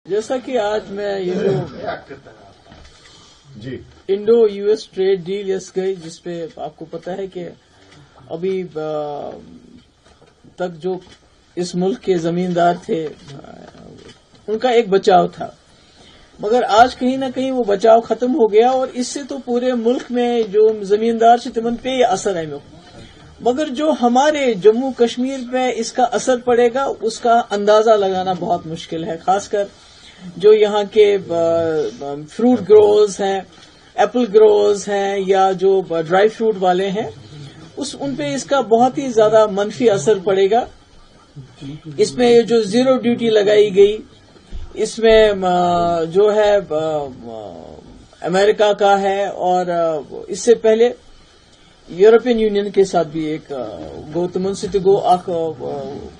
جیسا کہ آج میں یہ جو Indo U S trade deal یس گئی، جس پہ آپ کو پتا ہے کہ ابھی تک جو اس ملک کے زمیندار تھے ان کا ایک بچاؤ تھا، مگر آج کہیں نہ کہیں وہ بچاؤ ختم ہو گیا، اور اس سے تو پورے ملک میں جو زمیندار سے تمن پہ اثر ہے، مگر جو ہمارے جموں کشمیر میں اس کا اثر پڑے گا اس کا اندازہ لگانا بہت مشکل ہے، خاص کر جو یہاں کے فروٹ گروز ہیں، ایپل گروز ہیں، یا جو ڈرائی فروٹ والے ہیں، ان پہ اس کا بہت ہی زیادہ منفی اثر پڑے گا۔ اس میں جو زیرو ڈیوٹی لگائی گئی، اس میں جو ہے امریکہ کا ہے، اور اس سے پہلے یورپین یونین کے ساتھ بھی ایک تمن ستگو اخ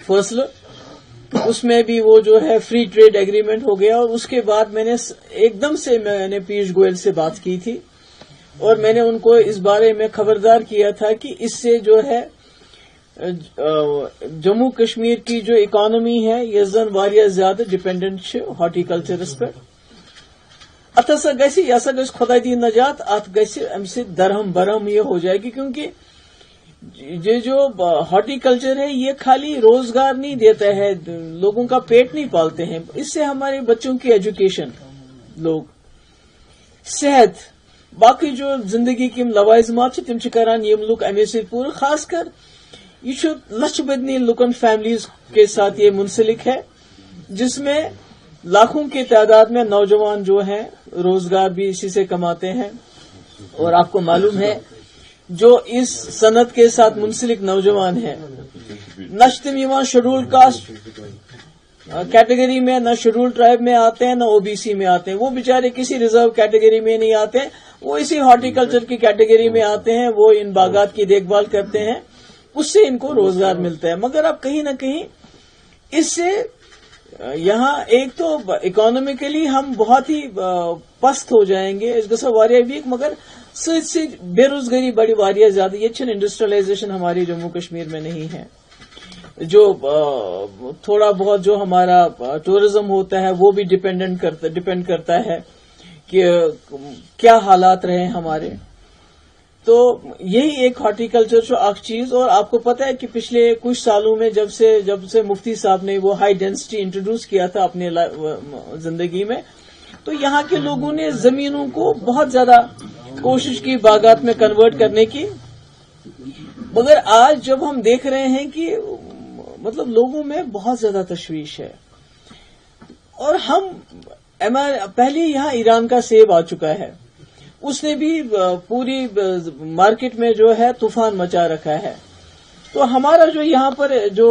فیصلہ، اس میں بھی وہ جو ہے فری ٹریڈ ایگریمنٹ ہو گیا، اور اس کے بعد میں نے ایک دم سے میں نے پیوش گوئل سے بات کی تھی، اور میں نے ان کو اس بارے میں خبردار کیا تھا کہ اس سے جو ہے جموں کشمیر کی جو اکانومی ہے یہ زن واریاہ زیادہ ڈپینڈنٹ ہارٹی کلچرس پہ، ات ہسا گژھِ یہ ہسا گژھِ خدا دی نجات، ات گژھِ امہ سے درہم برہم یہ ہو جائے گی، کیونکہ یہ جو ہارٹی کلچر ہے یہ خالی روزگار نہیں دیتا ہے، لوگوں کا پیٹ نہیں پالتے ہیں، اس سے ہمارے بچوں کی ایجوکیشن، لوگ صحت، باقی جو زندگی کی لوازمات تم کران یم لوگ امے سے پورا، خاص کر یہ لچھ بدنی لکن فیملیز کے ساتھ یہ منسلک ہے، جس میں لاکھوں کی تعداد میں نوجوان جو ہیں روزگار بھی اسی سے کماتے ہیں، اور آپ کو معلوم ہے جو اس صنعت کے ساتھ منسلک نوجوان ہیں، نہ تم شیڈول کاسٹ کیٹیگری میں، نہ شیڈول ٹرائب میں آتے ہیں، نہ او بی سی میں آتے ہیں، وہ بیچارے کسی ریزرو کیٹیگری میں نہیں آتے ہیں، وہ اسی ہارٹی کلچر کی کیٹیگری میں آتے ہیں، وہ ان باغات کی دیکھ بھال کرتے ہیں، اس سے ان کو روزگار ملتا ہے۔ مگر اب کہیں نہ کہیں اس سے یہاں ایک تو اکانومیکلی ہم بہت ہی پست ہو جائیں گے، اس گژھو واریاہ ویک، مگر ست ست بے روزگاری بڑی واریاہ زیادہ، یہ چھن انڈسٹریلائزیشن ہماری جموں کشمیر میں نہیں ہے، جو تھوڑا بہت جو ہمارا ٹورزم ہوتا ہے وہ بھی ڈپینڈ کرتا ہے کہ کیا حالات رہے ہمارے، تو یہی ایک ہارٹیکلچر جو ایک چیز۔ اور آپ کو پتا ہے کہ پچھلے کچھ سالوں میں جب سے مفتی صاحب نے وہ ہائی ڈینسٹی انٹروڈیوس کیا تھا اپنے زندگی میں، تو یہاں کے لوگوں نے زمینوں کو بہت زیادہ کوشش کی باغات میں کنورٹ کرنے کی، مگر آج جب ہم دیکھ رہے ہیں کہ مطلب لوگوں میں بہت زیادہ تشویش ہے، اور ہم پہلے یہاں ایران کا سیب آ چکا ہے، اس نے بھی پوری مارکیٹ میں جو ہے طوفان مچا رکھا ہے، تو ہمارا جو یہاں پر جو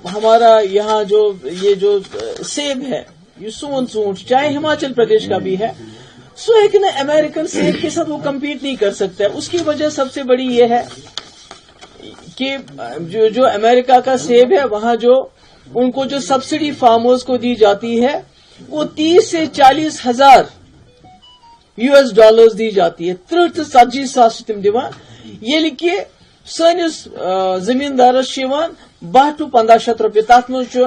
ہمارا یہاں جو یہ جو سیب ہے، یہ سون سونٹ چاہے ہماچل پردیش کا بھی ہے، سو ہے کہ نا امریکن سیب کے ساتھ وہ کمپیٹ نہیں کر سکتا ہے۔ اس کی وجہ سب سے بڑی یہ ہے کہ جو امریکہ کا سیب ہے وہاں جو ان کو جو سبسڈی فارمرز کو دی جاتی ہے وہ 30 سے 40 ہزار US ڈالرز دی جاتی ہے، 30 to 40 ساس تم دیوان، یعنی کہ سنس زمیندارس 10 to 1500 روپیہ، تات مز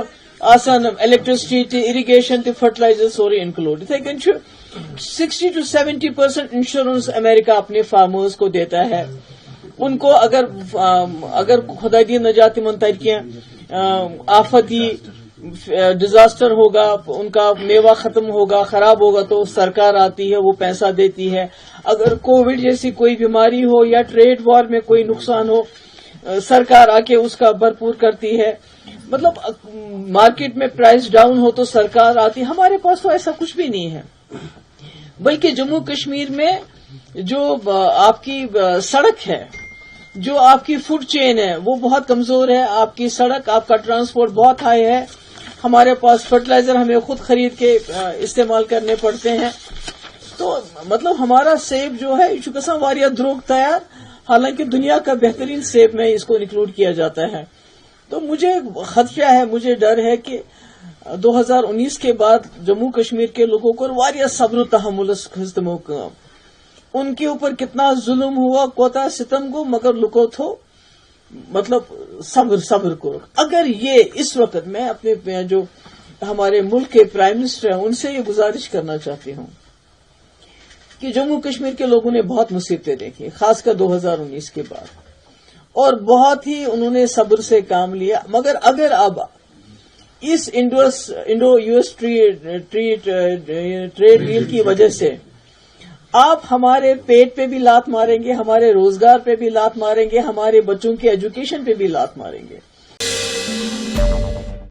آسان الیکٹرسٹی، اریگیشن تہ فرٹیلائزر سورے انکلوڈ، اتھے کن 60 to 70% انشورنس امریکہ اپنے فارمرز کو دیتا ہے۔ ان کو اگر خدا دی نجات من تک آفتی ڈیزاسٹر ہوگا، ان کا میوہ ختم ہوگا، خراب ہوگا، تو سرکار آتی ہے، وہ پیسہ دیتی ہے۔ اگر کووڈ جیسی کوئی بیماری ہو یا ٹریڈ وار میں کوئی نقصان ہو، سرکار آ کے اس کا بھرپور کرتی ہے۔ مطلب مارکیٹ میں پرائس ڈاؤن ہو تو سرکار آتی ہے۔ ہمارے پاس تو ایسا کچھ بھی نہیں ہے، بلکہ جموں کشمیر میں جو آپ کی سڑک ہے، جو آپ کی فوڈ چین ہے وہ بہت کمزور ہے، آپ کی سڑک، آپ کا ٹرانسپورٹ بہت ہائی ہے، ہمارے پاس فرٹیلائزر ہمیں خود خرید کے استعمال کرنے پڑتے ہیں، تو مطلب ہمارا سیب جو ہے یہ گژھان واریاہ دروگ تیار، حالانکہ دنیا کا بہترین سیب میں اس کو انکلوڈ کیا جاتا ہے۔ تو مجھے خدشہ ہے، مجھے ڈر ہے کہ 2019 کے بعد جموں کشمیر کے لوگوں کو واریاہ صبر و تحمل خزتمو کام، ان کے اوپر کتنا ظلم ہوا، کوتا ستم گو، مگر لکو تھو مطلب صبر کو۔ اگر یہ اس وقت میں اپنے جو ہمارے ملک کے پرائم منسٹر ہیں ان سے یہ گزارش کرنا چاہتی ہوں کہ جموں کشمیر کے لوگوں نے بہت مصیبتیں دیکھی، خاص کر 2019 کے بعد، اور بہت ہی انہوں نے صبر سے کام لیا، مگر اگر اب اس Indo U S trade deal کی وجہ سے آپ ہمارے پیٹ پہ بھی لات ماریں گے، ہمارے روزگار پہ بھی لات ماریں گے، ہمارے بچوں کے ایجوکیشن پہ بھی لات ماریں گے،